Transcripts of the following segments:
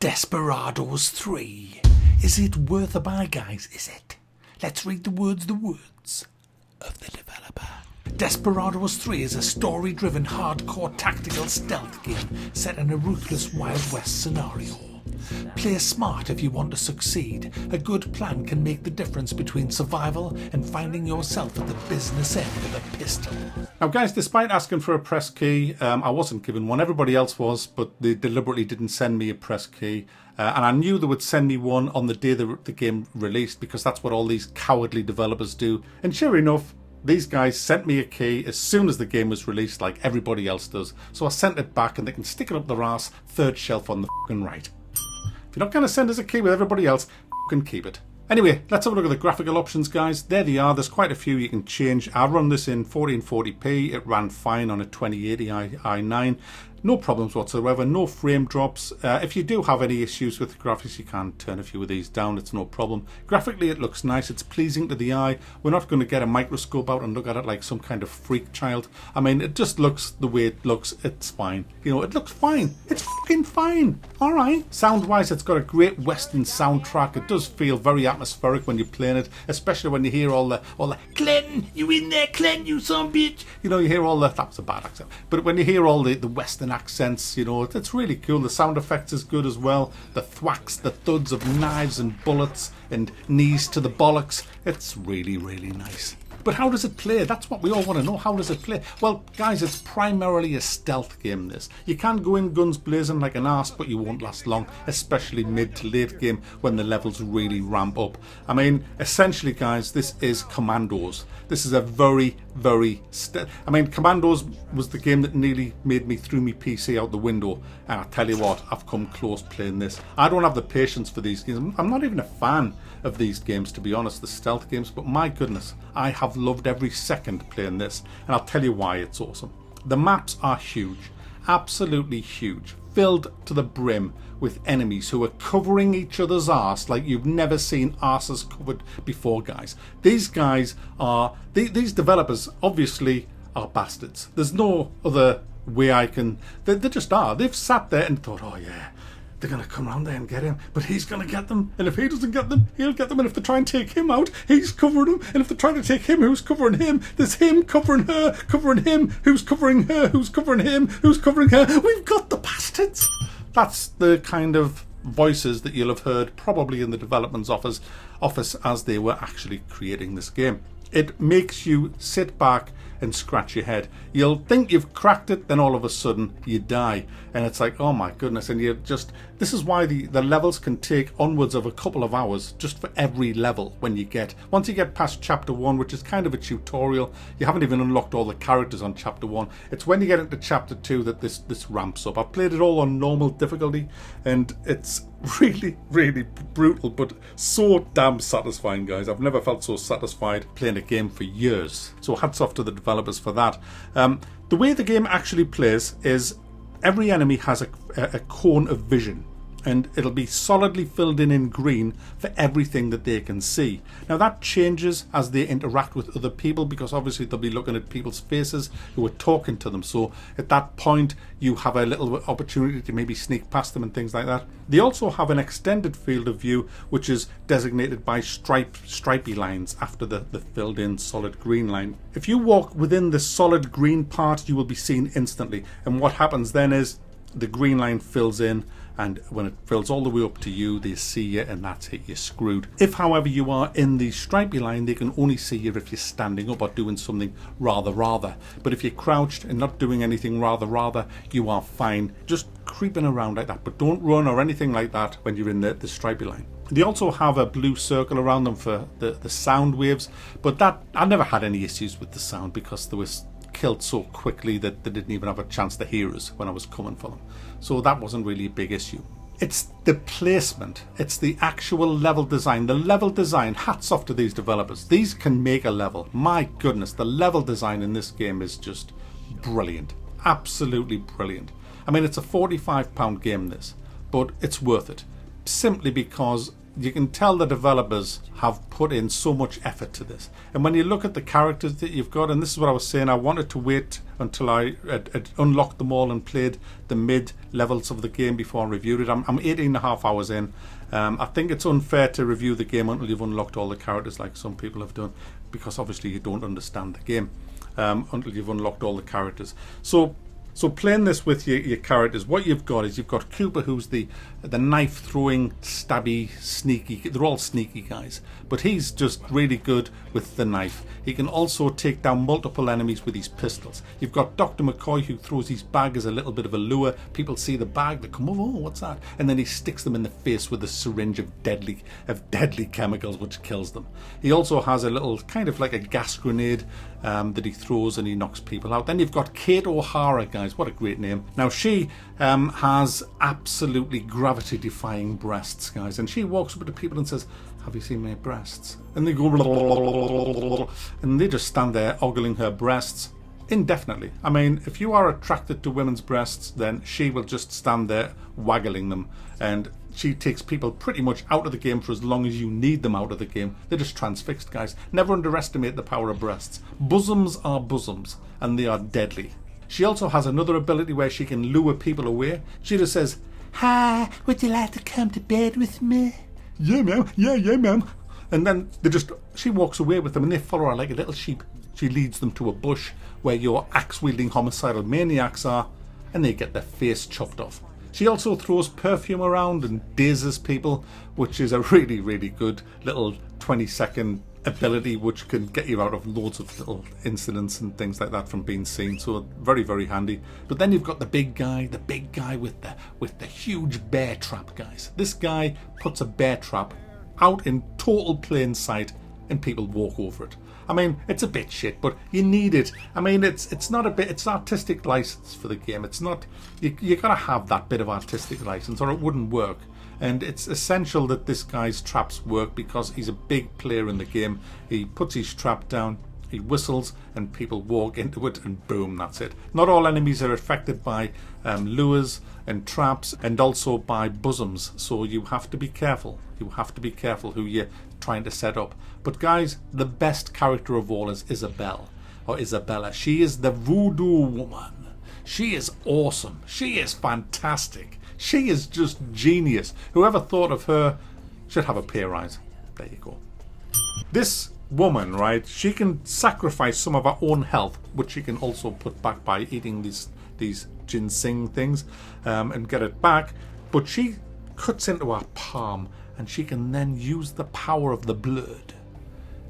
Desperados 3. Is it Worthabuy, guys? Is it? Let's read the words of the developer. Desperados 3 is a story-driven, hardcore tactical stealth game set in a ruthless Wild West scenario. Play smart if you want to succeed. A good plan can make the difference between survival and finding yourself at the business end of a pistol. Now guys, despite asking for a press key, I wasn't given one. Everybody else was, but they deliberately didn't send me a press key. And I knew they would send me one on the day the game released, because that's what all these cowardly developers do. And sure enough, these guys sent me a key as soon as the game was released, like everybody else does. So I sent it back and they can stick it up their arse, third shelf on the fucking right. If you're not going to send us a key with everybody else, fucking keep it. Anyway, let's have a look at the graphical options, guys. There they are. There's quite a few you can change. I run this in 1440p. It ran fine on a 2080 i9. No problems whatsoever, no frame drops. If you do have any issues with the graphics, you can turn a few of these down, it's no problem. Graphically it looks nice, it's pleasing to the eye. We're not going to get a microscope out and look at it like some kind of freak child. I mean, it just looks the way it looks, it's fine. You know, it looks fine. It's fucking fine. Alright. Sound-wise, it's got a great Western soundtrack. It does feel very atmospheric when you're playing it, especially when you hear all the Clinton, you in there, Clinton, you son bitch. You know, you hear all the, that was a bad accent, but when you hear all the Western accents, you know, it's really cool. The sound effects is good as well. The thwacks, the thuds of knives and bullets and knees to the bollocks. It's really, really nice. But how does it play? That's what we all want to know. How does it play? Well, guys, it's primarily a stealth game, this. You can go in guns blazing like an arse, but you won't last long, especially mid to late game when the levels really ramp up. I mean, essentially, guys, this is Commandos. This is a very, very... I mean, Commandos was the game that nearly made me throw my PC out the window. And I tell you what, I've come close playing this. I don't have the patience for these games. I'm not even a fan of these games, to be honest, the stealth games, but my goodness, I have loved every second playing this, and I'll tell you why it's awesome. The maps are huge, absolutely huge, filled to the brim with enemies who are covering each other's arse like you've never seen arses covered before, guys. These guys are, these developers obviously are bastards. There's no other way I can, they just are. They've sat there and thought, oh yeah, they're going to come around there and get him, but he's going to get them, and if he doesn't get them, he'll get them, and if they try and take him out, he's covering them, and if they try to take him, who's covering him? There's him covering her, covering him, who's covering her, who's covering him, who's covering her? We've got the bastards! That's the kind of voices that you'll have heard probably in the development's office as they were actually creating this game. It makes you sit back and scratch your head. You'll think you've cracked it, then all of a sudden you die, and it's like, oh my goodness. And you just, this is why the levels can take onwards of a couple of hours just for every level. Once you get past chapter 1, which is kind of a tutorial, you haven't even unlocked all the characters on chapter 1. It's when you get into chapter 2 that this ramps up. I've played it all on normal difficulty, and it's really, really brutal, but so damn satisfying, guys. I've never felt so satisfied playing a game for years. So hats off to the developers for that. The way the game actually plays is every enemy has a cone of vision, and it'll be solidly filled in green for everything that they can see. Now that changes as they interact with other people, because obviously they'll be looking at people's faces who are talking to them. So at that point you have a little opportunity to maybe sneak past them and things like that. They also have an extended field of view, which is designated by stripy lines after the filled in solid green line. If you walk within the solid green part, you will be seen instantly, and what happens then is the green line fills in, and when it fills all the way up to you, they see you, and that's it, you're screwed. If, however, you are in the stripy line, they can only see you if you're standing up or doing something rather. But if you're crouched and not doing anything rather, you are fine. Just creeping around like that, but don't run or anything like that when you're in the stripy line. They also have a blue circle around them for the sound waves, but that, I never had any issues with the sound, because there was killed so quickly that they didn't even have a chance to hear us when I was coming for them. So that wasn't really a big issue. It's the placement, it's the actual level design. The level design, hats off to these developers. These can make a level. My goodness, the level design in this game is just brilliant. Absolutely brilliant. I mean, it's a £45 game, this, but it's worth it. Simply because you can tell the developers have put in so much effort to this. And when you look at the characters that you've got, and this is what I was saying, I wanted to wait until I had unlocked them all and played the mid levels of the game before I reviewed it. I'm 18 and a half hours in. I think it's unfair to review the game until you've unlocked all the characters like some people have done, because obviously you don't understand the game until you've unlocked all the characters. So playing this with your characters, what you've got is you've got Cooper, who's the knife throwing, stabby, sneaky. They're all sneaky guys, but he's just really good with the knife. He can also take down multiple enemies with his pistols. You've got Dr. McCoy, who throws his bag as a little bit of a lure. People see the bag, they come over, oh, what's that? And then he sticks them in the face with a syringe of deadly chemicals, which kills them. He also has a little kind of like a gas grenade that he throws, and he knocks people out. Then you've got Kate O'Hara, guys. What a great name. Now she has absolutely gravity-defying breasts, guys, and she walks up to people and says, "Have you seen my breasts?" And they go blah, blah, blah, blah, blah, blah, and they just stand there ogling her breasts indefinitely. I mean, if you are attracted to women's breasts, then she will just stand there waggling them, and she takes people pretty much out of the game for as long as you need them out of the game. They're just transfixed, guys. Never underestimate the power of breasts. Bosoms are bosoms, and they are deadly. She also has another ability where she can lure people away. She just says, "Hi, would you like to come to bed with me?" "Yeah, ma'am. Yeah, ma'am." And then she walks away with them, and they follow her like a little sheep. She leads them to a bush where your axe-wielding homicidal maniacs are, and they get their face chopped off. She also throws perfume around and dazes people, which is a really, really good little 20-second ability which can get you out of loads of little incidents and things like that from being seen. So very, very handy. But then you've got the big guy with the huge bear trap, guys. This guy puts a bear trap out in total plain sight and people walk over it. I mean, it's a bit shit, but you need it. I mean, it's not a bit, it's artistic license for the game. It's not, you gotta have that bit of artistic license or it wouldn't work. And it's essential that this guy's traps work because he's a big player in the game. He puts his trap down, he whistles, and people walk into it, and boom, that's it. Not all enemies are affected by lures and traps, and also by bosoms, so you have to be careful. You have to be careful who you're trying to set up. But guys, the best character of all is Isabella. She is the voodoo woman. She is awesome. She is fantastic. She is just genius. Whoever thought of her should have a pay rise. There you go. This woman, right, she can sacrifice some of her own health, which she can also put back by eating these ginseng things and get it back. But she cuts into her palm, and she can then use the power of the blood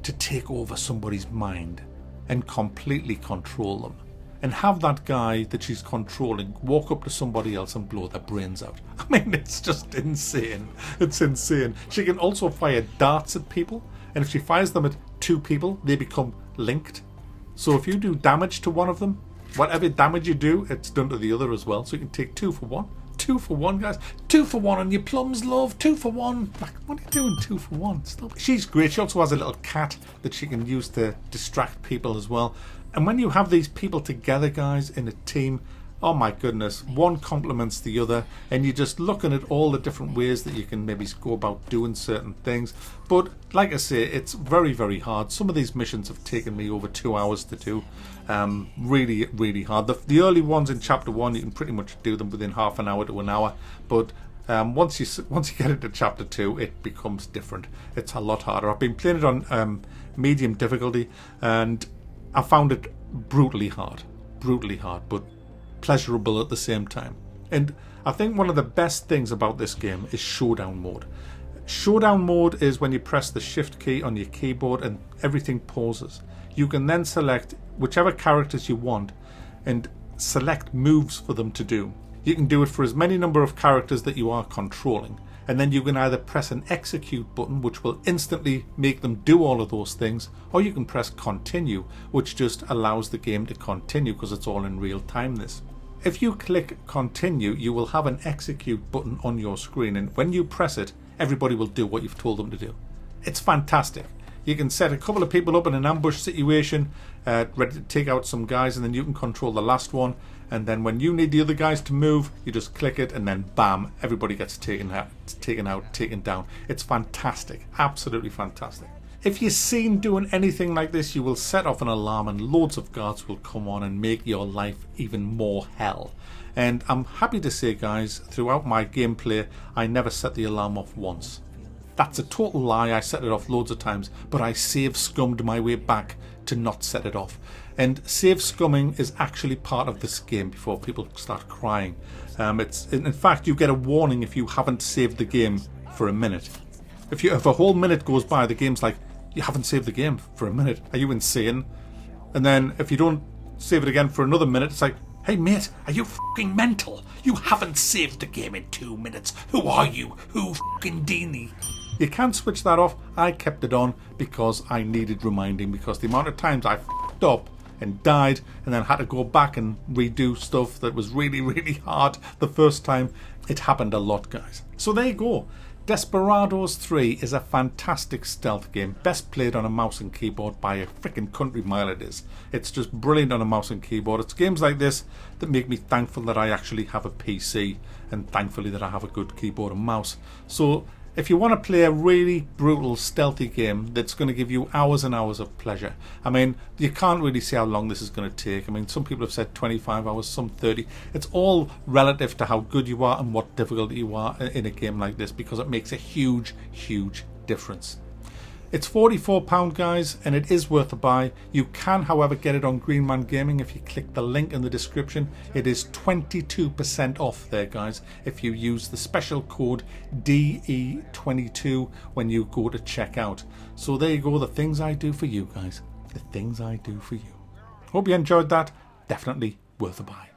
to take over somebody's mind and completely control them. And have that guy that she's controlling walk up to somebody else and blow their brains out. I mean, it's just insane. It's insane. She can also fire darts at people, and if she fires them at two people, they become linked. So if you do damage to one of them, whatever damage you do, it's done to the other as well. So you can take 2 for 1. 2 for 1, guys. 2 for 1 on your plums, love. 2 for 1. Like, what are you doing 2 for 1? Stop. She's great. She also has a little cat that she can use to distract people as well. And when you have these people together, guys, in a team, oh my goodness, one complements the other, and you're just looking at all the different ways that you can maybe go about doing certain things. But like I say, it's very, very hard. Some of these missions have taken me over 2 hours to do. Really, really hard. The early ones in Chapter 1, you can pretty much do them within half an hour to an hour. But once you get into Chapter 2, it becomes different. It's a lot harder. I've been playing it on medium difficulty, and I found it brutally hard, but pleasurable at the same time. And I think one of the best things about this game is Showdown Mode. Showdown Mode is when you press the shift key on your keyboard and everything pauses. You can then select whichever characters you want and select moves for them to do. You can do it for as many number of characters that you are controlling, and then you can either press an execute button, which will instantly make them do all of those things, or you can press continue, which just allows the game to continue because it's all in real time. This, if you click continue, you will have an execute button on your screen, and when you press it, everybody will do what you've told them to do. It's fantastic. You can set a couple of people up in an ambush situation, ready to take out some guys, and then you can control the last one. And then when you need the other guys to move, you just click it, and then bam, everybody gets taken out, taken down. It's fantastic, absolutely fantastic. If you're seen doing anything like this, you will set off an alarm and loads of guards will come on and make your life even more hell. And I'm happy to say, guys, throughout my gameplay, I never set the alarm off once. That's a total lie. I set it off loads of times, but I save scummed my way back to not set it off. And save scumming is actually part of this game before people start crying. In fact, you get a warning if you haven't saved the game for a minute. If a whole minute goes by, the game's like, you haven't saved the game for a minute. Are you insane? And then if you don't save it again for another minute, it's like, hey mate, are you fucking mental? You haven't saved the game in 2 minutes. Who are you? Who fucking Dini? You can switch that off. I kept it on because I needed reminding, because the amount of times I fucked up and died and then had to go back and redo stuff that was really, really hard the first time, it happened a lot, guys. So there you go. Desperados 3 is a fantastic stealth game, best played on a mouse and keyboard by a freaking country mile it is. It's just brilliant on a mouse and keyboard. It's games like this that make me thankful that I actually have a PC, and thankfully that I have a good keyboard and mouse. So if you want to play a really brutal, stealthy game that's going to give you hours and hours of pleasure, I mean, you can't really see how long this is going to take. I mean, some people have said 25 hours, some 30. It's all relative to how good you are and what difficulty you are in a game like this, because it makes a huge, huge difference. It's £44, guys, and it is worth a buy. You can, however, get it on Green Man Gaming if you click the link in the description. It is 22% off there, guys, if you use the special code DE22 when you go to checkout. So there you go, the things I do for you, guys. The things I do for you. Hope you enjoyed that. Definitely worth a buy.